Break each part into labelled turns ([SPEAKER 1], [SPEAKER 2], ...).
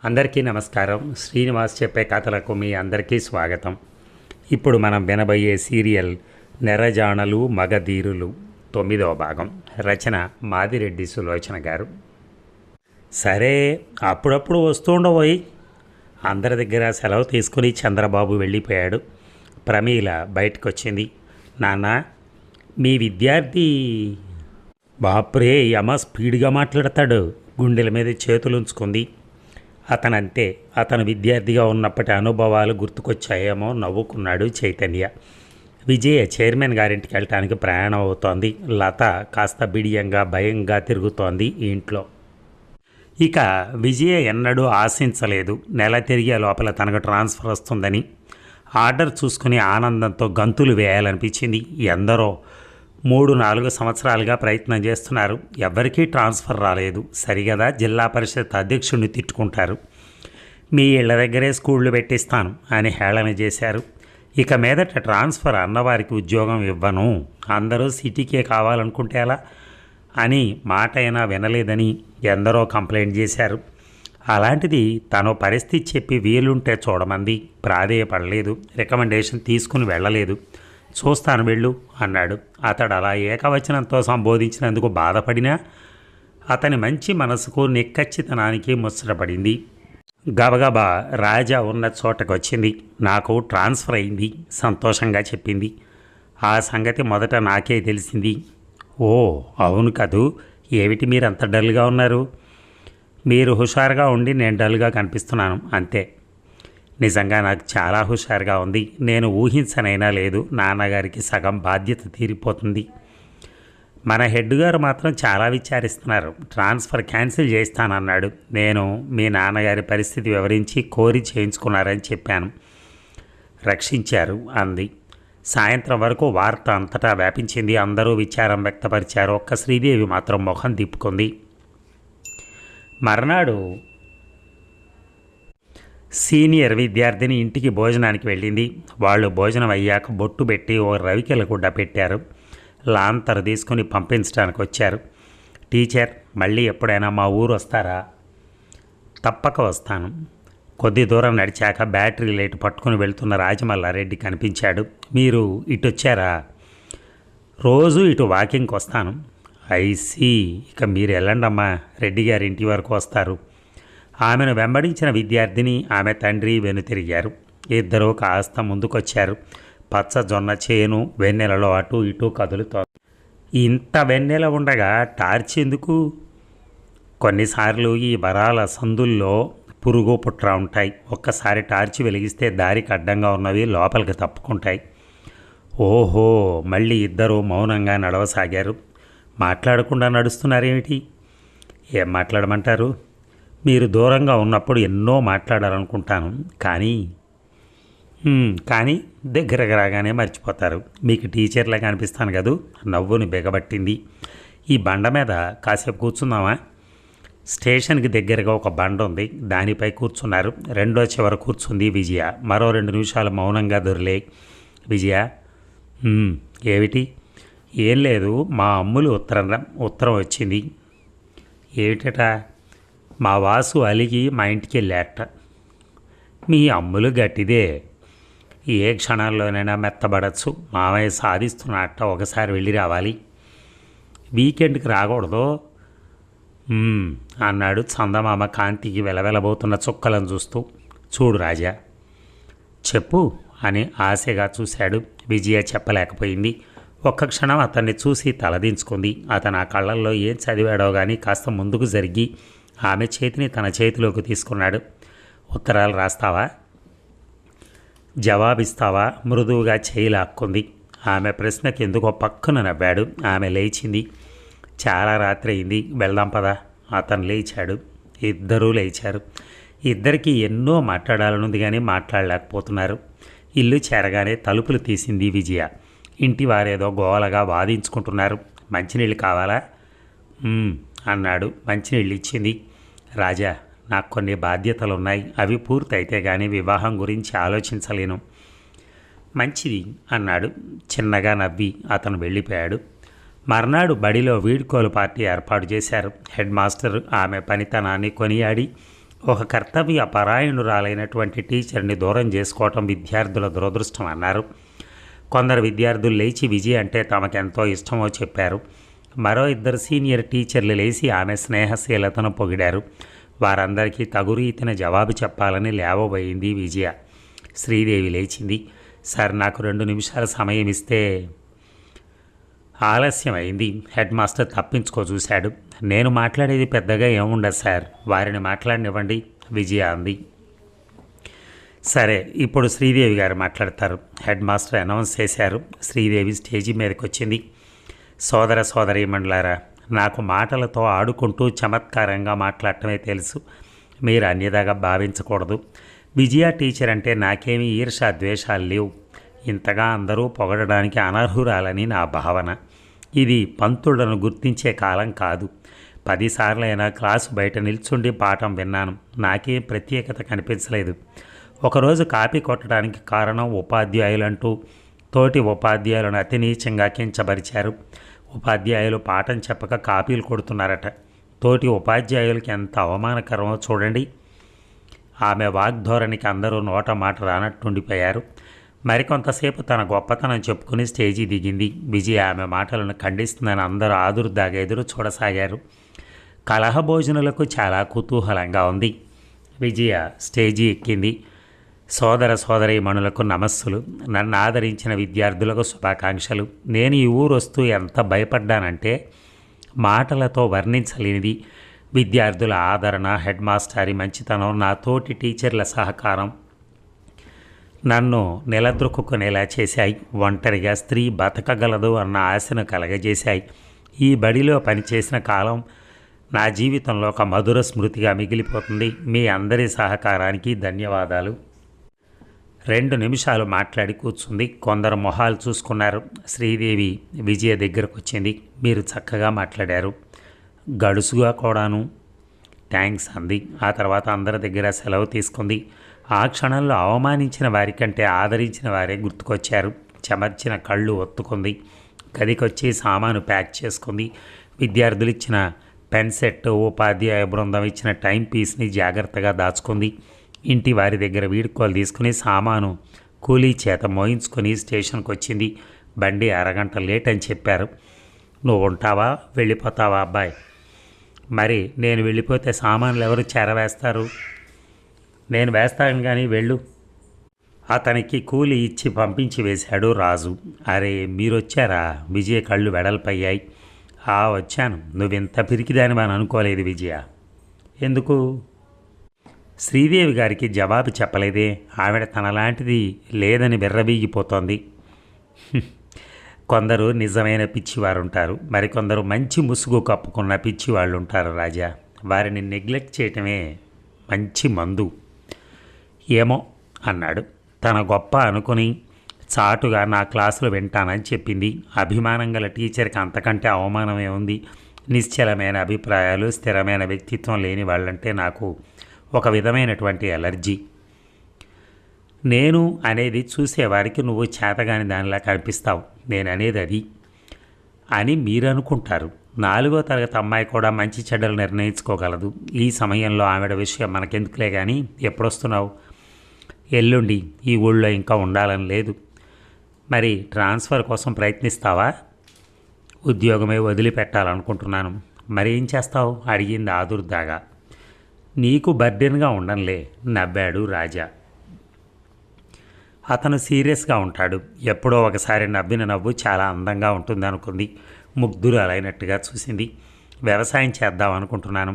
[SPEAKER 1] అందరికీ నమస్కారం. శ్రీనివాస్ చెప్పే కథలకు మీ అందరికీ స్వాగతం. ఇప్పుడు మనం వినబోయే సీరియల్ నెరజాణలు మగధీరులు 9వ భాగం. రచన మాదిరెడ్డి సులోచన గారు. సరే, అప్పుడప్పుడు వస్తుండబోయి అందరి దగ్గర సెలవు తీసుకుని చంద్రబాబు వెళ్ళిపోయాడు. ప్రమీల బయటకు వచ్చింది. నాన్న, మీ విద్యార్థి బాప్రే యమ స్పీడ్గా మాట్లాడతాడు. గుండెల మీద చేతులు ఉంచుకుంది. అతనంతే. అతను విద్యార్థిగా ఉన్నప్పటి అనుభవాలు గుర్తుకొచ్చాయేమో నవ్వుకున్నాడు చైతన్య. విజయ చైర్మన్ గారింటికి వెళ్ళటానికి ప్రయాణం అవుతోంది. లత కాస్త బిడియంగా భయంగా తిరుగుతోంది ఇంట్లో. ఇక విజయ ఎన్నడూ ఆశించలేదు నెల తిరిగే లోపల తనకు ట్రాన్స్ఫర్ వస్తుందని. ఆర్డర్ చూసుకుని ఆనందంతో గంతులు వేయాలనిపించింది. ఎందరో 3-4 సంవత్సరాలుగా ప్రయత్నం చేస్తున్నారు. ఎవ్వరికీ ట్రాన్స్ఫర్ రాలేదు. సరిగదా జిల్లా పరిషత్ అధ్యక్షుడిని తిట్టుకుంటారు. మీ ఇళ్ల దగ్గరే స్కూళ్ళు పెట్టిస్తాను అని హేళన చేశారు. ఇక మీదట ట్రాన్స్ఫర్ అన్నవారికి ఉద్యోగం ఇవ్వను, అందరూ సిటీకే కావాలనుకుంటే ఎలా అని మాట అయినా వినలేదని ఎందరో కంప్లైంట్ చేశారు. అలాంటిది తను పరిస్థితి చెప్పి వీలుంటే చూడమంది. ప్రాధేయపడలేదు. రికమెండేషన్ తీసుకుని వెళ్ళలేదు. చూస్తాను వెళ్ళు అన్నాడు. అతడు అలా ఏకవచనంతో సంబోధించినందుకు బాధపడినా అతని మంచి మనసుకు నిక్కచ్చితనానికి ముచ్చటపడింది. గబగబా రాజా ఉన్న చోటకు వచ్చింది. నాకు ట్రాన్స్ఫర్ అయింది సంతోషంగా చెప్పింది. ఆ సంగతి మొదట నాకే తెలిసింది. ఓ అవును కదూ, ఏమిటి మీరు అంత డల్గా ఉన్నారు? మీరు హుషారుగా ఉండి నేను డల్గా కనిపిస్తున్నాను అంతే. నిజంగా నాకు చాలా హుషారుగా ఉంది. నేను ఊహించనైనా లేదు నాన్నగారికి సగం బాధ్యత తీరిపోతుంది. మన హెడ్ గారు మాత్రం చాలా విచారిస్తున్నారు. ట్రాన్స్ఫర్ క్యాన్సిల్ చేస్తానన్నాడు. నేను మీ నాన్నగారి పరిస్థితి వివరించి కోరి చేయించుకున్నారని చెప్పాను. రక్షించారు అంది. సాయంత్రం వరకు వార్త అంతటా వ్యాపించింది. అందరూ విచారం వ్యక్తపరిచారు. ఒక్క శ్రీదేవి మాత్రం ముఖం తిప్పుకుంది. మర్నాడు సీనియర్ విద్యార్థిని ఇంటికి భోజనానికి వెళ్ళింది. వాళ్ళు భోజనం అయ్యాక బొట్టు పెట్టి ఓ రవికెల గుడ్డ పెట్టారు. లాంతరు తీసుకుని పంపించడానికి వచ్చారు. టీచర్, మళ్ళీ ఎప్పుడైనా మా ఊరు వస్తారా? తప్పక వస్తాను. కొద్ది దూరం నడిచాక బ్యాటరీ లైట్ పట్టుకుని వెళ్తున్న రాజమల్లారెడ్డి కనిపించాడు. మీరు ఇటు వచ్చారా? రోజు ఇటు వాకింగ్కి వస్తాను. ఐసీ, ఇక మీరు వెళ్ళండమ్మా, రెడ్డి గారి ఇంటి వరకు వస్తారు. ఆమెను వెంబడించిన విద్యార్థిని ఆమె తండ్రి వెనుతిరిగారు. ఇద్దరూ కాస్త ముందుకొచ్చారు. పచ్చ జొన్న చేను వెన్నెలలో అటు ఇటు కదులుతోంది. ఇంత వెన్నెల ఉండగా టార్చ్ ఎందుకు? కొన్నిసార్లు ఈ వరాల సందుల్లో పురుగు పుట్ర ఉంటాయి. ఒక్కసారి టార్చ్ వెలిగిస్తే దారికి అడ్డంగా ఉన్నవి లోపలికి తప్పుకుంటాయి. ఓహో, మళ్ళీ ఇద్దరూ మౌనంగా నడవసాగారు. మాట్లాడకుండా నడుస్తున్నారేమిటి? ఏం మాట్లాడమంటారు? మీరు దూరంగా ఉన్నప్పుడు ఎన్నో మాట్లాడాలనుకుంటాను, కానీ దగ్గరకు రాగానే మర్చిపోతారు. మీకు టీచర్లాగా అనిపిస్తాను కదూ. నవ్వుని బిగబట్టింది. ఈ బండ మీద కాసేపు కూర్చుందామా? స్టేషన్కి దగ్గరగా ఒక బండ ఉంది, దానిపై కూర్చున్నారు. రెండో చివర కూర్చుంది విజయ. మరో 2 నిమిషాలు మౌనంగా దొరిలే. విజయ, ఏమిటి? ఏం లేదు, మా అమ్ములు ఉత్తరం వచ్చింది. ఏమిటట? మా వాసు అలిగి మా ఇంటికి వెళ్ళాట. మీ అమ్ములు గట్టిదే, ఏ క్షణాల్లోనైనా మెత్తబడచ్చు. మామయ్య సాధిస్తున్నట్ట, ఒకసారి వెళ్ళి రావాలి. వీకెండ్కి రాకూడదు అన్నాడు చందమామ కాంతికి వెలవెలబోతున్న చుక్కలను చూస్తూ. చూడు రాజా, చెప్పు అని ఆశగా చూశాడు. విజయ చెప్పలేకపోయింది. ఒక్క క్షణం అతన్ని చూసి తలదించుకుంది. అతను ఆ కళ్ళల్లో ఏం చదివాడో కానీ కాస్త ముందుకు జరిగి ఆమె చేతిని తన చేతిలోకి తీసుకున్నాడు. ఉత్తరాలు రాస్తావా? జవాబిస్తావా? మృదువుగా చేయి లాక్కుంది. ఆమె ప్రశ్నకి ఎందుకో పక్కన నవ్వాడు. ఆమె లేచింది. చాలా రాత్రి అయింది, వెళ్దాం పదా. అతను లేచాడు. ఇద్దరూ లేచారు. ఇద్దరికీ ఎన్నో మాట్లాడాలనుంది కానీ మాట్లాడలేకపోతున్నారు. ఇల్లు చేరగానే తలుపులు తీసింది విజయ. ఇంటి వారేదో గోలగా వాదించుకుంటున్నారు. మంచినీళ్ళు కావాలా అన్నాడు. మంచినీళ్ళు ఇచ్చింది. రాజా, నాకు కొన్ని బాధ్యతలున్నాయి, అవి పూర్తయితే కానీ వివాహం గురించి ఆలోచించలేను. మంచిది అన్నాడు. చిన్నగా నవ్వి అతను వెళ్ళిపోయాడు. మర్నాడు బడిలో వీడ్కోలు పార్టీ ఏర్పాటు చేశారు. హెడ్ మాస్టర్ ఆమె పనితనాన్ని కొనియాడి ఒక కర్తవ్య పరాయణురాలైనటువంటి టీచర్ని దూరం చేసుకోవటం విద్యార్థుల దురదృష్టం అన్నారు. కొందరు విద్యార్థులు లేచి విజయ అంటే తమకెంతో ఇష్టమో చెప్పారు. మరో ఇద్దరు సీనియర్ టీచర్లు లేచి ఆమె స్నేహశీలతను పొగిడారు. వారందరికీ తగు రీతిన జవాబు చెప్పాలని లేవబోయింది విజయ. శ్రీదేవి లేచింది. సార్, నాకు 2 నిమిషాల సమయం ఇస్తే. ఆలస్యమైంది. హెడ్ మాస్టర్ తప్పించుకో చూశాడు. నేను మాట్లాడేది పెద్దగా ఏముండదు సార్, వారిని మాట్లాడనివ్వండి, విజయ అంది. సరే, ఇప్పుడు శ్రీదేవి గారు మాట్లాడతారు, హెడ్ మాస్టర్ అనౌన్స్ చేశారు. శ్రీదేవి స్టేజి మీదకి వచ్చింది. సోదర సోదరీమణులారా, నాకు మాటలతో ఆడుకుంటూ చమత్కారంగా మాట్లాడటమే తెలుసు, మీరు అన్యదాగా భావించకూడదు. విజయ టీచర్ అంటే నాకేమీ ఈర్షా ద్వేషాలు లేవు. ఇంతగా అందరూ పొగడడానికి అనర్హురాలని నా భావన. ఇది పంతులను గుర్తించే కాలం కాదు. 10 సార్లైనా క్లాసు బయట నిల్చుండి పాఠం విన్నాను. నాకేం ప్రత్యేకత కనిపించలేదు. ఒకరోజు కాపీ కొట్టడానికి కారణం ఉపాధ్యాయులంటూ తోటి ఉపాధ్యాయులను అతి నీచంగా కించపరిచారు. ఉపాధ్యాయులు పాఠం చెప్పక కాపీలు కొడుతున్నారట. తోటి ఉపాధ్యాయులకి ఎంత అవమానకరమో చూడండి. ఆమె వాగ్ధోరణికి అందరూ నోట మాట రానట్టుండిపోయారు. మరికొంతసేపు తన గొప్పతనం చెప్పుకుని స్టేజీ దిగింది. విజయ ఆమె మాటలను ఖండిస్తుందని అందరూ ఆదుర్దాగా ఎదురు చూడసాగారు. కలహ భోజనులకు చాలా కుతూహలంగా ఉంది. విజయ స్టేజీ ఎక్కింది. సోదర సోదరీమణులకు నమస్సులు. నన్ను ఆదరించిన విద్యార్థులకు శుభాకాంక్షలు. నేను ఈ ఊరు వస్తూ ఎంత భయపడ్డానంటే మాటలతో వర్ణించలేనిది. విద్యార్థుల ఆదరణ, హెడ్ మాస్టారి మంచితనం, నా తోటి టీచర్ల సహకారం నన్ను నిలద్రొక్కునేలా చేశాయి. ఒంటరిగా స్త్రీ బతకగలదు అన్న ఆశను కలగజేశాయి. ఈ బడిలో పనిచేసిన కాలం నా జీవితంలో ఒక మధుర స్మృతిగా మిగిలిపోతుంది. మీ అందరి సహకారానికి ధన్యవాదాలు. 2 నిమిషాలు మాట్లాడి కూర్చుంది. కొందరు మొహాలు చూసుకున్నారు. శ్రీదేవి విజయ దగ్గరకు వచ్చింది. మీరు చక్కగా మాట్లాడారు, గడుసుగా కూడాను, థ్యాంక్స్ అంది. ఆ తర్వాత అందరి దగ్గర సెలవు తీసుకుంది. ఆ క్షణంలో అవమానించిన వారికంటే ఆదరించిన వారే గుర్తుకొచ్చారు. చెమర్చిన కళ్ళు ఒత్తుకుంది. గదికొచ్చి సామాను ప్యాక్ చేసుకుంది. విద్యార్థులు ఇచ్చిన పెన్ సెట్, ఉపాధ్యాయ బృందం ఇచ్చిన టైం పీస్ని జాగ్రత్తగా దాచుకుంది. ఇంటి వారి దగ్గర వీడుకోలు తీసుకుని సామాను కూలీ చేత మోయించుకొని స్టేషన్కి వచ్చింది. బండి అరగంట లేట్ అని చెప్పారు. నువ్వు ఉంటావా, వెళ్ళిపోతావా అబ్బాయి? మరి నేను వెళ్ళిపోతే సామాన్లు ఎవరు చేరవేస్తారు? నేను వేస్తాను కానీ వెళ్ళు. అతనికి కూలి ఇచ్చి పంపించి వేశాడు రాజు. అరే, మీరొచ్చారా? విజయ కళ్ళు వెడల్పయ్యాయి. వచ్చాను. నువ్వెంత పిరికిదానివని అనుకోలేదు విజయ. ఎందుకు? శ్రీదేవి గారికి జవాబు చెప్పలేదే. ఆవిడ తనలాంటిది లేదని విర్రవీగిపోతోంది. కొందరు నిజమైన పిచ్చివారు ఉంటారు, మరికొందరు మంచి ముసుగు కప్పుకున్న పిచ్చివాళ్ళు ఉంటారు రాజా. వారిని నెగ్లెక్ట్ చేయటమే మంచి మందు. ఏమో అన్నాడు. తన గొప్ప అనుకుని చాటుగా నా క్లాసులు వింటానని చెప్పింది. అభిమానం గల టీచర్కి అంతకంటే అవమానమే ఉంది. నిశ్చలమైన అభిప్రాయాలు, స్థిరమైన వ్యక్తిత్వం లేని వాళ్ళంటే నాకు ఒక విధమైనటువంటి ఎలర్జీ. నేను అనేది చూసేవారికి నువ్వు చేతగాని దానిలా కనిపిస్తావు. నేను అనేది అది అని మీరు అనుకుంటారు. 4వ తరగతి అమ్మాయి కూడా మంచి చెడ్డలు నిర్ణయించుకోగలదు. ఈ సమయంలో ఆవిడ విషయం మనకెందుకులే కానీ, ఎప్పుడొస్తున్నావు? ఎల్లుండి. ఈ ఊళ్ళో ఇంకా ఉండాలని లేదు. మరి ట్రాన్స్ఫర్ కోసం ప్రయత్నిస్తావా? ఉద్యోగమే వదిలిపెట్టాలనుకుంటున్నాను. మరి ఏం చేస్తావు? అడిగింది ఆదుర్దాగా. నీకు బర్డెన్గా ఉండనులే, నవ్వాడు రాజా. అతను సీరియస్గా ఉంటాడు. ఎప్పుడో ఒకసారి నవ్విన నవ్వు చాలా అందంగా ఉంటుంది అనుకుంది. ముగ్ధురాలైనట్టుగా చూసింది. వ్యవసాయం చేద్దాం అనుకుంటున్నాను.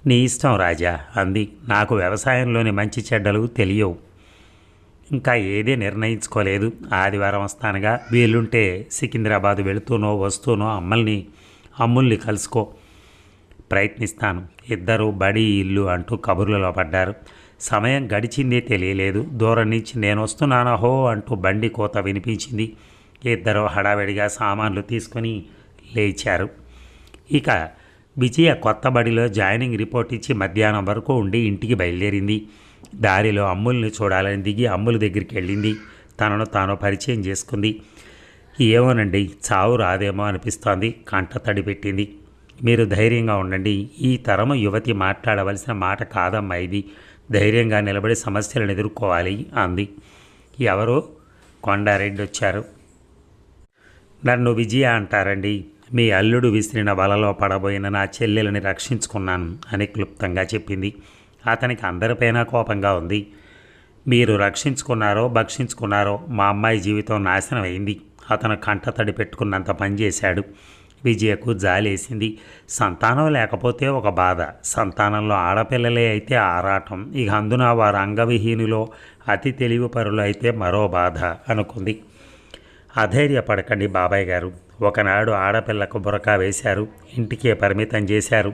[SPEAKER 1] నీ ఇష్టం రాజా అంది. నాకు వ్యవసాయంలోని మంచి చెడ్డలు తెలియవు. ఇంకా ఏదే నిర్ణయించుకోలేదు. ఆదివారం వస్తానుగా. వీలుంటే సికింద్రాబాద్ వెళుతూనో వస్తూనో అమ్ముల్ని కలుసుకో. ప్రయత్నిస్తాను. ఇద్దరు బడి ఇల్లు అంటూ కబుర్లలో పడ్డారు. సమయం గడిచిందే తెలియలేదు. దూరం నుంచి నేను వస్తున్నాను హో అంటూ బండి కోత వినిపించింది. ఇద్దరు హడావిడిగా సామాన్లు తీసుకుని లేచారు. ఇక విజయ కొత్త బడిలో జాయినింగ్ రిపోర్ట్ ఇచ్చి మధ్యాహ్నం వరకు ఉండి ఇంటికి బయలుదేరింది. దారిలో అమ్ముల్ని చూడాలని దిగి అమ్ముల దగ్గరికి వెళ్ళింది. తనను తాను పరిచయం చేసుకుంది. ఏమోనండి, చావు రాదేమో అనిపిస్తోంది. కంట తడి పెట్టింది. మీరు ధైర్యంగా ఉండండి. ఈ తరము యువతి మాట్లాడవలసిన మాట కాదమ్మా ఇది. ధైర్యంగా నిలబడి సమస్యలను ఎదుర్కోవాలి అంది. ఎవరు? కొండారెడ్డి వచ్చారు. నన్ను విజయ అంటారండి. మీ అల్లుడు విసిరిన వలలో పడబోయిన నా చెల్లెలని రక్షించుకున్నాను అని క్లుప్తంగా చెప్పింది. అతనికి అందరిపైన కోపంగా ఉంది. మీరు రక్షించుకున్నారో భక్షించుకున్నారో మా అమ్మాయి జీవితం నాశనం అయింది. అతను కంటతడి పెట్టుకున్నంత పనిచేశాడు. విజయకు జాలేసింది. సంతానం లేకపోతే ఒక బాధ, సంతానంలో ఆడపిల్లలే అయితే ఆరాటం, ఇక అందున వారు అంగవిహీనులో అతి తెలివి పరులు అయితే మరో బాధ అనుకుంది. అధైర్యపడకండి బాబాయ్ గారు. ఒకనాడు ఆడపిల్లకు బురకా వేశారు, ఇంటికే పరిమితం చేశారు.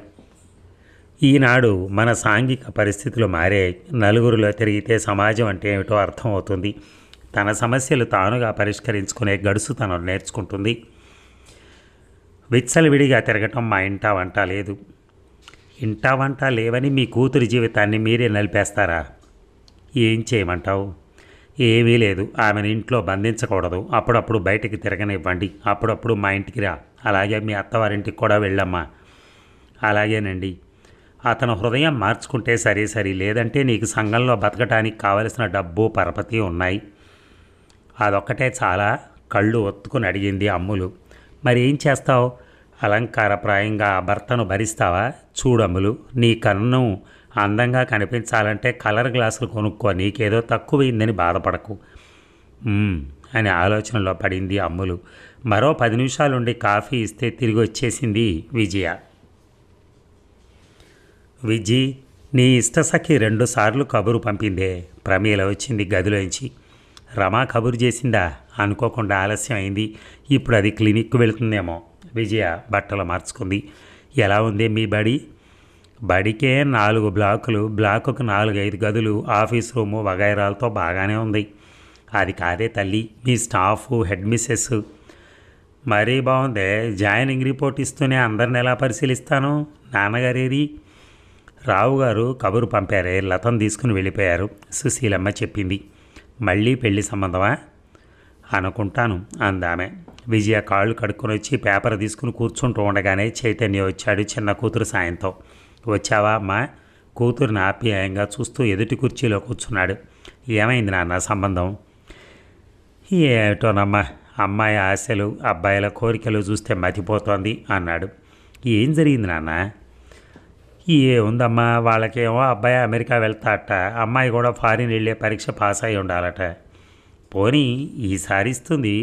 [SPEAKER 1] ఈనాడు మన సాంఘిక పరిస్థితులు మారాయి. నలుగురిలో తిరిగితే సమాజం అంటే ఏమిటో అర్థమవుతుంది. తన సమస్యలు తానుగా పరిష్కరించుకునే గడుసు తను నేర్చుకుంటుంది. విచ్చలవిడిగా తిరగటం మా ఇంటా వంట లేదు. ఇంటా వంట లేవని మీ కూతురి జీవితాన్ని మీరే నలిపేస్తారా? ఏం చేయమంటావు? ఏమీ లేదు. ఆమెను ఇంట్లో బంధించకూడదు. అప్పుడప్పుడు బయటికి తిరగనివ్వండి. అప్పుడప్పుడు మా ఇంటికి రా. అలాగే మీ అత్తవారింటికి కూడా వెళ్ళమ్మా. అలాగేనండి. అతను హృదయం మార్చుకుంటే సరే, లేదంటే నీకు సంఘంలో బతకటానికి కావలసిన డబ్బు పరపతి ఉన్నాయి. అదొక్కటే చాలా కళ్ళు ఒత్తుకుని అడిగింది అమ్ములు. మరి ఏం చేస్తావు? అలంకారప్రాయంగా ఆ భర్తను భరిస్తావా? చూడమ్ములు, నీ కన్ను అందంగా కనిపించాలంటే కలర్ గ్లాసులు కొనుక్కో. నీకేదో తక్కువైందని బాధపడకు అని ఆలోచనలో పడింది అమ్ములు. మరో 10 నిమిషాలుండి కాఫీ ఇస్తే తిరిగి వచ్చేసింది విజయ. విజీ, నీ ఇష్టసఖి 2 సార్లు కబురు పంపిందే. ప్రమీల వచ్చింది గదిలోంచి. రమా కబురు చేసిందా? అనుకోకుండా ఆలస్యం అయింది. ఇప్పుడు అది క్లినిక్కు వెళుతుందేమో. విజయ బట్టలు మార్చుకుంది. ఎలా ఉంది మీ బడి? బడికే 4 బ్లాకులు, బ్లాకుకు 4-5 గదులు, ఆఫీస్ రూము వగైరాలతో బాగానే ఉంది. అది కాదే తల్లి, మీ స్టాఫు, హెడ్ మిస్సెస్ మరీ బాగుందే. జాయినింగ్ రిపోర్ట్ ఇస్తూనే అందరిని ఎలా పరిశీలిస్తాను? నాన్నగారేరి? రావు గారు కబురు పంపారే, లతను తీసుకుని వెళ్ళిపోయారు. సుశీలమ్మ చెప్పింది. మళ్ళీ పెళ్లి సంబంధమా? అనుకుంటాను అందామె. విజయ కాళ్ళు కడుక్కొని వచ్చి పేపర్ తీసుకుని కూర్చుంటూ ఉండగానే చైతన్య వచ్చాడు చిన్న కూతురు సాయంతో. వచ్చావా అమ్మా? కూతురుని ఆప్యాయంగా చూస్తూ ఎదుటి కుర్చీలో కూర్చున్నాడు. ఏమైంది నాన్న సంబంధం? ఏమిటోనమ్మా, అమ్మాయి ఆశలు అబ్బాయిల కోరికలు చూస్తే మతిపోతోంది అన్నాడు. ఏం జరిగింది నాన్న? ఏముందమ్మా, వాళ్ళకేమో అబ్బాయి అమెరికా వెళ్తాట, అమ్మాయి కూడా ఫారిన్ వెళ్ళే పరీక్ష పాస్ అయి ఉండాలట. పోనీ ఈసారి ఇస్తుంది.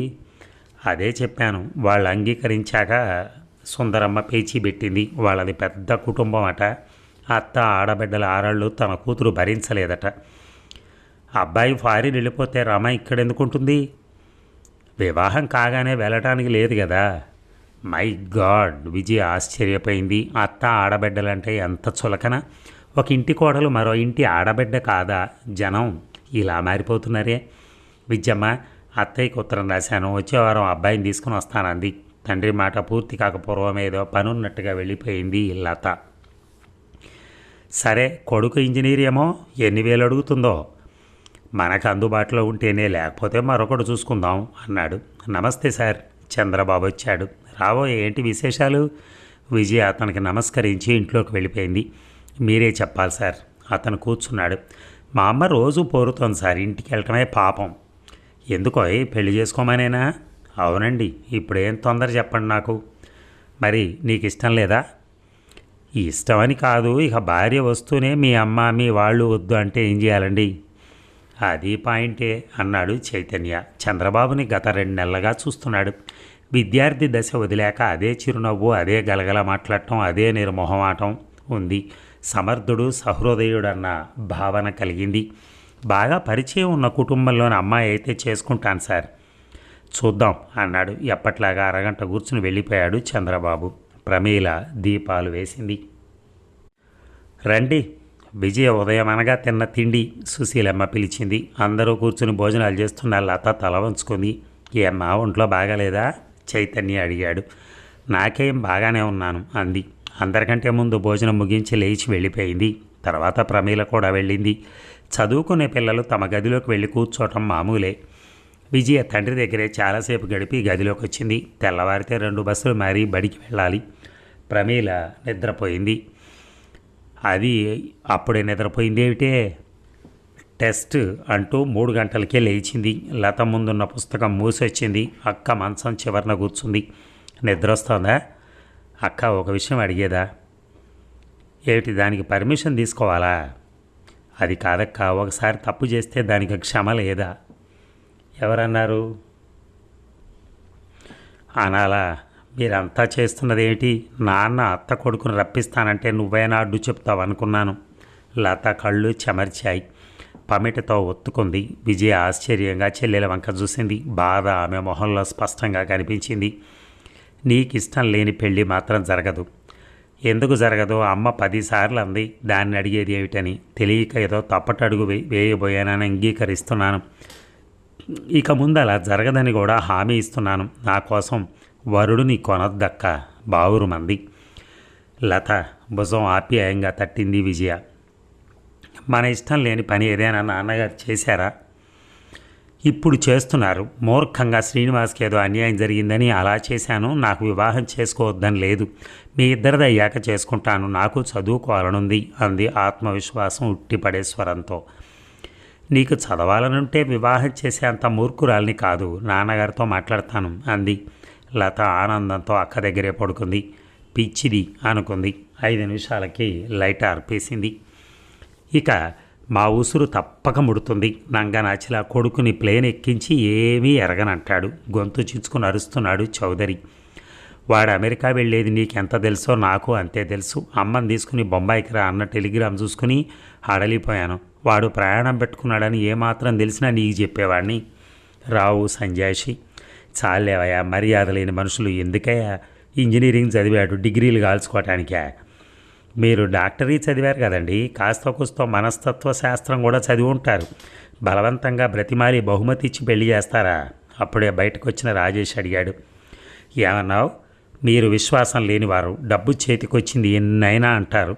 [SPEAKER 1] అదే చెప్పాను. వాళ్ళు అంగీకరించాక సుందరమ్మ పేచీ పెట్టింది. వాళ్ళది పెద్ద కుటుంబం అట. అత్త ఆడబిడ్డల ఆరాళ్ళు తన కూతురు భరించలేదట. అబ్బాయి ఫారిన్ వెళ్ళిపోతే రమ ఇక్కడెందుకుంటుంది? వివాహం కాగానే వెళ్ళటానికి లేదు కదా. My God! విజయ ఆశ్చర్యపోయింది. అత్త ఆడబిడ్డలంటే ఎంత చులకన. ఒక ఇంటి కోడలు మరో ఇంటి ఆడబిడ్డ కాదా? జనం ఇలా మారిపోతున్నారే. విజయమ్మ, అత్తయ్యకి ఉత్తరం రాశాను, వచ్చే వారం అబ్బాయిని తీసుకుని వస్తానంది. తండ్రి మాట పూర్తి కాకపోవడం ఏదో పనున్నట్టుగా వెళ్ళిపోయింది లత. సరే, కొడుకు ఇంజనీర్ ఏమో, ఎన్ని వేలు అడుగుతుందో. మనకు అందుబాటులో ఉంటేనే, లేకపోతే మరొకటి చూసుకుందాం అన్నాడు. నమస్తే సార్. చంద్రబాబు వచ్చాడు. రాబోయే ఏంటి విశేషాలు? విజయ అతనికి నమస్కరించి ఇంట్లోకి వెళ్ళిపోయింది. మీరే చెప్పాలి సార్. అతను కూర్చున్నాడు. మా అమ్మ రోజు పోరుతోంది సార్, ఇంటికి వెళ్ళటమే పాపం. ఎందుకో పెళ్లి చేసుకోమనేనా? అవునండి. ఇప్పుడేం తొందర చెప్పండి నాకు. మరి నీకు ఇష్టం లేదా? ఇష్టమని కాదు, ఇక భార్య వస్తూనే మీ అమ్మ మీ వాళ్ళు వద్దు అంటే ఏం చేయాలండి? అది పాయింటే అన్నాడు చైతన్య. చంద్రబాబుని గత 2 నెలలుగా చూస్తున్నాడు. విద్యార్థి దశ వదిలేక అదే చిరునవ్వు, అదే గలగల మాట్లాడటం, అదే నిర్మోహమాటం ఉంది. సమర్థుడు, సహృదయుడన్న భావన కలిగింది. బాగా పరిచయం ఉన్న కుటుంబంలోని అమ్మాయి అయితే చేసుకుంటాను సార్. చూద్దాం అన్నాడు. ఎప్పట్లాగా అరగంట కూర్చుని వెళ్ళిపోయాడు చంద్రబాబు. ప్రమీల దీపాలు వేసింది. రండి. విజయ ఉదయం అనగా తిన్న తిండి సుశీలమ్మ పిలిచింది. అందరూ కూర్చుని భోజనాలు చేస్తున్న లత తల వంచుకుంది. ఏమ్మా, ఒంట్లో బాగాలేదా? చైతన్య అడిగాడు. నాకేం బాగానే ఉన్నాను అంది. అందరికంటే ముందు భోజనం ముగించి లేచి వెళ్ళిపోయింది. తర్వాత ప్రమీల కూడా వెళ్ళింది. చదువుకునే పిల్లలు తమ గదిలోకి వెళ్ళి కూర్చోవటం మామూలే. విజయ తండ్రి దగ్గరే చాలాసేపు గడిపి గదిలోకి వచ్చింది. తెల్లవారితే 2 బస్సులు మారి బడికి వెళ్ళాలి. ప్రమీల నిద్రపోయింది. అది అప్పుడే నిద్రపోయింది ఏమిటే? టెస్ట్ అంటూ 3 గంటలకే లేచింది. లత ముందున్న పుస్తకం మూసొచ్చింది. అక్క మంచం చివరన కూర్చుంది. నిద్ర వస్తుందా? అక్క ఒక విషయం అడిగేదా? ఏమిటి? దానికి పర్మిషన్ తీసుకోవాలా? అది కాదక్క, ఒకసారి తప్పు చేస్తే దానికి క్షమ లేదా? ఎవరన్నారు? అనాలా? మీరంతా చేస్తున్నది ఏమిటి? నాన్న అత్త కొడుకుని రప్పిస్తానంటే నువ్వైనా అడ్డు చెప్తావు అనుకున్నాను. లత కళ్ళు చెమర్చాయి. పమిటతో ఒత్తుకుంది. విజయ ఆశ్చర్యంగా చెల్లెల వంక చూసింది. బాధ ఆమె మొహంలో స్పష్టంగా కనిపించింది. నీకిష్టం లేని పెళ్ళి మాత్రం జరగదు. ఎందుకు జరగదు? అమ్మ 10 సార్లు అంది. దాన్ని అడిగేది ఏమిటని? తెలియక ఏదో తప్పటడుగు వేయబోయానని అంగీకరిస్తున్నాను. ఇక ముందు అలా జరగదని కూడా హామీ ఇస్తున్నాను. నా కోసం వరుడుని కొనొద్దక్క, బావురుమంది. లత భుజం ఆప్యాయంగా తట్టింది విజయ. మన ఇష్టం లేని పని ఏదైనా నాన్నగారు చేశారా? ఇప్పుడు చేస్తున్నారు. మూర్ఖంగా శ్రీనివాస్కి ఏదో అన్యాయం జరిగిందని అలా చేశాను. నాకు వివాహం చేసుకోవద్దని లేదు. మీ ఇద్దరిది అయ్యాక చేసుకుంటాను. నాకు చదువుకోవాలనుంది అంది ఆత్మవిశ్వాసం ఉట్టిపడే స్వరంతో. నీకు చదవాలనుంటే వివాహం చేసే అంత మూర్ఖురాల్ని కాదు. నాన్నగారితో మాట్లాడతాను అంది. లత ఆనందంతో అక్క దగ్గరే పడుకుంది. పిచ్చిది అనుకుంది. 5 నిమిషాలకి లైట్ ఆర్పేసింది. ఇక మా ఉసురు తప్పక ముడుతుంది. నంగనాచిలా కొడుకుని ప్లేన్ ఎక్కించి ఏమీ ఎరగనంటాడు. గొంతు చించుకుని అరుస్తున్నాడు చౌదరి. వాడు అమెరికా వెళ్ళేది నీకెంత తెలుసో నాకు అంతే తెలుసు. అమ్మని తీసుకుని బొంబాయికి రా అన్న టెలిగ్రామ్ చూసుకుని అడలిపోయాను. వాడు ప్రయాణం పెట్టుకున్నాడని ఏమాత్రం తెలిసినా నీకు చెప్పేవాడిని. రావు సంజాయిషి. చాలేవయ్యా, మర్యాద లేని మనుషులు ఎందుకయ్యా? ఇంజనీరింగ్ చదివాడు, డిగ్రీలు కాల్చుకోవటానికే. మీరు డాక్టరీ చదివారు కదండి, కాస్త కూస్తో మనస్తత్వ శాస్త్రం కూడా చదివి ఉంటారు. బలవంతంగా బ్రతిమాలి బహుమతి ఇచ్చి పెళ్లి చేస్తారా? అప్పుడే బయటకు వచ్చిన రాజేష్ అడిగాడు. ఏమన్నావు? మీరు విశ్వాసం లేనివారు. డబ్బు చేతికొచ్చింది ఎన్నైనా అంటారు.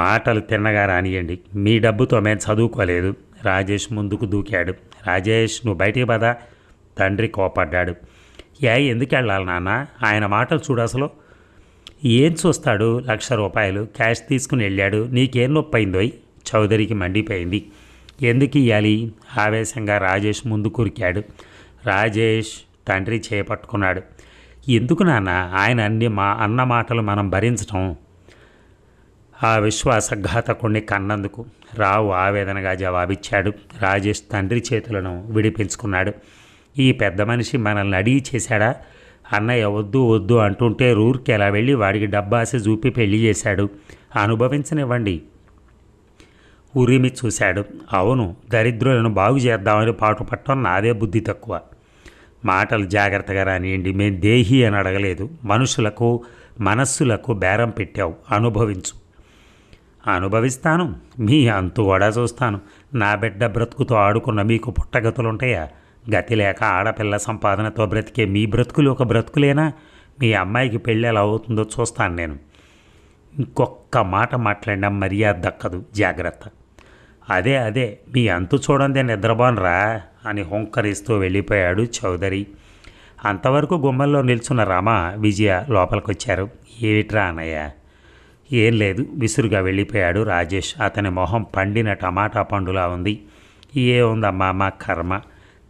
[SPEAKER 1] మాటలు తిన్నగా రానియండి. మీ డబ్బుతో మేము చదువుకోలేదు. రాజేష్ ముందుకు దూకాడు. రాజేష్, నువ్వు బయటికి పదా. తండ్రి కోపడ్డాడు. ఎందుకు వెళ్ళాలి నాన్న? ఆయన మాటలు చూడు. అసలు ఏం చూస్తాడు? 1,00,000 రూపాయలు క్యాష్ తీసుకుని వెళ్ళాడు. నీకేం నొప్పైందోయ్? చౌదరికి మండిపోయింది. ఎందుకు ఇవ్వాలి? ఆవేశంగా రాజేష్ ముందు కురికాడు. రాజేష్ తండ్రి చేపట్టుకున్నాడు. ఎందుకు నాన్న ఆయన అన్న మాటలు మనం భరించటం? ఆ విశ్వాసఘాతకుణ్ణి కన్నందుకు. రావు ఆవేదనగా జవాబిచ్చాడు. రాజేష్ తండ్రి చేతులను విడిపించుకున్నాడు. ఈ పెద్ద మనిషి మనల్ని అడిగి చేశాడా? అన్నయ్య వద్దు వద్దు అంటుంటే రూర్కి ఎలా వెళ్ళి వాడికి డబ్బాసి చూపి పెళ్లి చేశాడు. అనుభవించనివ్వండి. ఉరిమి చూశాడు. అవును, దరిద్రులను బాగు చేద్దామని పాటుపట్టడం నాదే బుద్ధి తక్కువ. మాటలు జాగ్రత్తగా రానియండి. మేం దేహి అని అడగలేదు. మనుషులకు మనస్సులకు బేరం పెట్టావు. అనుభవించు. అనుభవిస్తాను. మీ అంతు కూడా చూస్తాను. నా బిడ్డ బ్రతుకుతో ఆడుకున్న మీకు పుట్టగతులుంటాయా? గతి లేక ఆడపిల్ల సంపాదనతో బ్రతికే మీ బ్రతుకులు ఒక బ్రతుకులేనా? మీ అమ్మాయికి పెళ్ళి ఎలా అవుతుందో చూస్తాను నేను. ఇంకొక్క మాట మాట్లాడినా మర్యాద దక్కదు. జాగ్రత్త. అదే మీ అంతు చూడందే నిద్రపోనరా అని హుంకరిస్తూ వెళ్ళిపోయాడు చౌదరి. అంతవరకు గుమ్మల్లో నిల్చున్న రామ, విజయ లోపలికొచ్చారు. ఏమిట్రా అన్నయ్య? ఏం లేదు, విసురుగా వెళ్ళిపోయాడు రాజేష్. అతని మొహం పండిన టమాటా పండులా ఉంది. ఏముందమ్మా మా కర్మ.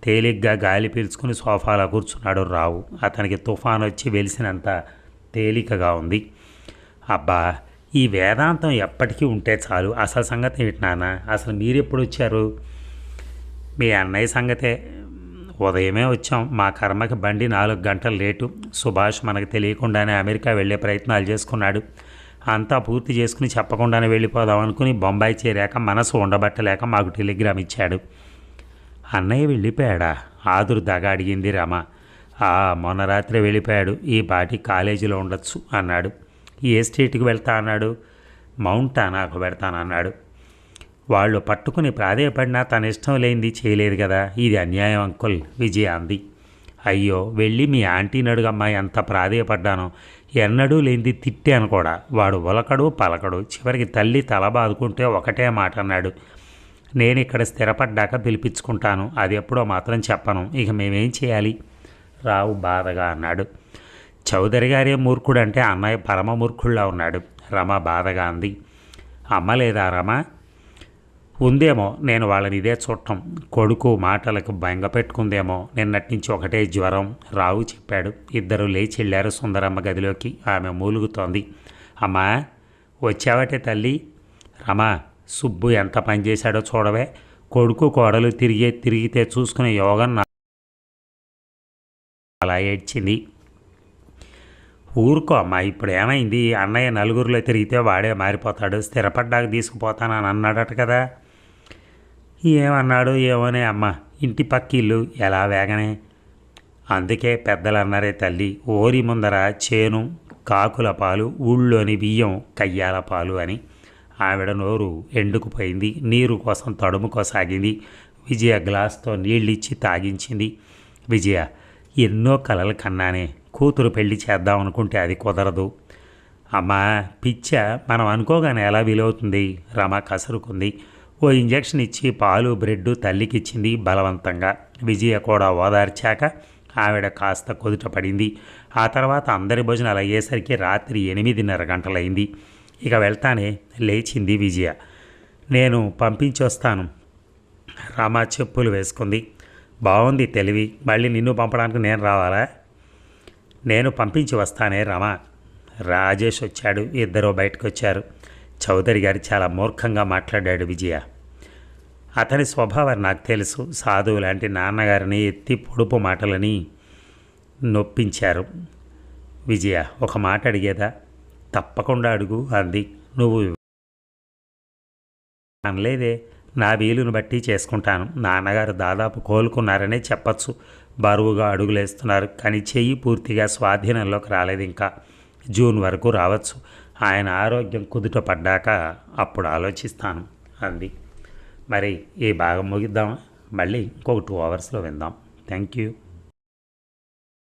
[SPEAKER 1] తేలిగ్గా గాలి పీల్చుకుని సోఫాలో కూర్చున్నాడు రావు. అతనికి తుఫాను వచ్చి వెలిసినంత తేలికగా ఉంది. అబ్బా, ఈ వేదాంతం ఎప్పటికీ ఉంటే చాలు. అసలు సంగతి ఏమిటి నాన్న? అసలు మీరెప్పుడు వచ్చారు? మీ అన్నయ్య సంగతే. ఉదయమే వచ్చాం. మా కర్మకి బండి 4 గంటలు లేటు. సుభాష్ మనకు తెలియకుండానే అమెరికా వెళ్ళే ప్రయత్నాలు చేసుకున్నాడు. అంతా పూర్తి చేసుకుని చెప్పకుండానే వెళ్ళిపోదాం అనుకుని బొంబాయి చేరాక మనసు ఉండబట్టలేక మాకు టెలిగ్రామ్ ఇచ్చాడు. అన్నయ్య వెళ్ళిపోయాడా? ఆదుర్దాగా అడిగింది రమ. మొన్న రాత్రి వెళ్ళిపోయాడు. ఈ పాటి కాలేజీలో ఉండొచ్చు అన్నాడు. ఏ స్టేట్కి వెళ్తా అన్నాడు? మౌంటానాకు పెడతానన్నాడు. వాళ్ళు పట్టుకుని ప్రాధేయపడినా తన ఇష్టం లేనిది చేయలేదు కదా. ఇది అన్యాయం అంకుల్, విజయ అంది. అయ్యో, వెళ్ళి మీ ఆంటీని అడుగమ్మా ఎంత ప్రాధేయపడ్డానో. ఎన్నడూ లేనిది తిట్టాను కూడా. వాడు ఉలకడు పలకడు. చివరికి తల్లి తల బాదుకుంటే ఒకటే మాట అన్నాడు. నేను ఇక్కడ స్థిరపడ్డాక పిలిపించుకుంటాను. అది ఎప్పుడో మాత్రం చెప్పను. ఇక మేమేం చేయాలి? రావు బాధగా అన్నాడు. చౌదరి గారే మూర్ఖుడు అంటే అన్నయ్య పరమ మూర్ఖుల్లా ఉన్నాడు. రమ బాధగా అంది. అమ్మ లేదా రమ? ఉందేమో, నేను వాళ్ళని ఇదే చూడటం. కొడుకు మాటలకు బెంగ పెట్టుకుందేమో. నిన్నటి నుంచి ఒకటే జ్వరం. రావు చెప్పాడు. ఇద్దరు లేచి వెళ్ళారు సుందరమ్మ గదిలోకి. ఆమె మూలుగుతోంది. అమ్మా వచ్చావటే తల్లి? రమా, సుబ్బు ఎంత పనిచేశాడో చూడవే. కొడుకు కోడలు తిరిగితే చూసుకునే యోగం అలా ఏడ్చింది. ఊరుకో అమ్మా, ఇప్పుడు ఏమైంది? అన్నయ్య నలుగురిలో తిరిగితే వాడే మారిపోతాడు. స్థిరపడ్డాక తీసుకుపోతానని అన్నాడట కదా. ఏమన్నాడు ఏమోనే అమ్మ. ఇంటి పక్కిల్లు ఎలా వేగనే. అందుకే పెద్దలు అన్నారే తల్లి, ఓరి ముందర చేను కాకుల పాలు, ఊళ్ళోని బియ్యం కయ్యాల పాలు అని. ఆవిడ నోరు ఎండుకుపోయింది. నీరు కోసం తడుముకోసాగింది. విజయ గ్లాస్తో నీళ్ళిచ్చి తాగించింది. విజయ, ఎన్నో కలలు కన్నానే. కూతురు పెళ్లి చేద్దాం అనుకుంటే అది కుదరదు. అమ్మా పిచ్చ, మనం అనుకోగానే ఎలా వీలవుతుంది? రమ కసురుకుంది. ఓ ఇంజక్షన్ ఇచ్చి పాలు బ్రెడ్ తల్లికిచ్చింది బలవంతంగా. విజయ కూడా ఓదార్చాక ఆవిడ కాస్త కుదుట పడింది. ఆ తర్వాత అందరి భోజనాలు అయ్యేసరికి రాత్రి 8:30 గంటలైంది. ఇక వెళ్తానే లేచింది విజయ. నేను పంపించొస్తాను. రమ చెప్పులు వేసుకుంది. బాగుంది తెలివి. మళ్ళీ నిన్ను పంపడానికి నేను రావాలా? నేను పంపించి వస్తానే రమ. రాజేష్ వచ్చాడు. ఇద్దరూ బయటకు వచ్చారు. చౌదరి గారు చాలా మూర్ఖంగా మాట్లాడాడు విజయ. అతని స్వభావం నాకు తెలుసు. సాధువు లాంటి నాన్నగారిని ఎత్తి పొడుపు మాటలని నొప్పించారు. విజయ ఒక మాట అడిగేదా? తప్పకుండా అడుగు అంది. నువ్వు అనలేదే. నా వీలును బట్టి చేసుకుంటాను. నాన్నగారు దాదాపు కోలుకున్నారనే చెప్పచ్చు. బరువుగా అడుగులేస్తున్నారు, కానీ చెయ్యి పూర్తిగా స్వాధీనంలోకి రాలేదు. ఇంకా జూన్ వరకు రావచ్చు. ఆయన ఆరోగ్యం కుదుట పడ్డాక అప్పుడు ఆలోచిస్తాను అంది. మరి ఈ భాగం ముగిద్దామా? మళ్ళీ ఇంకొక 2 అవర్స్లో విందాం. Thank you.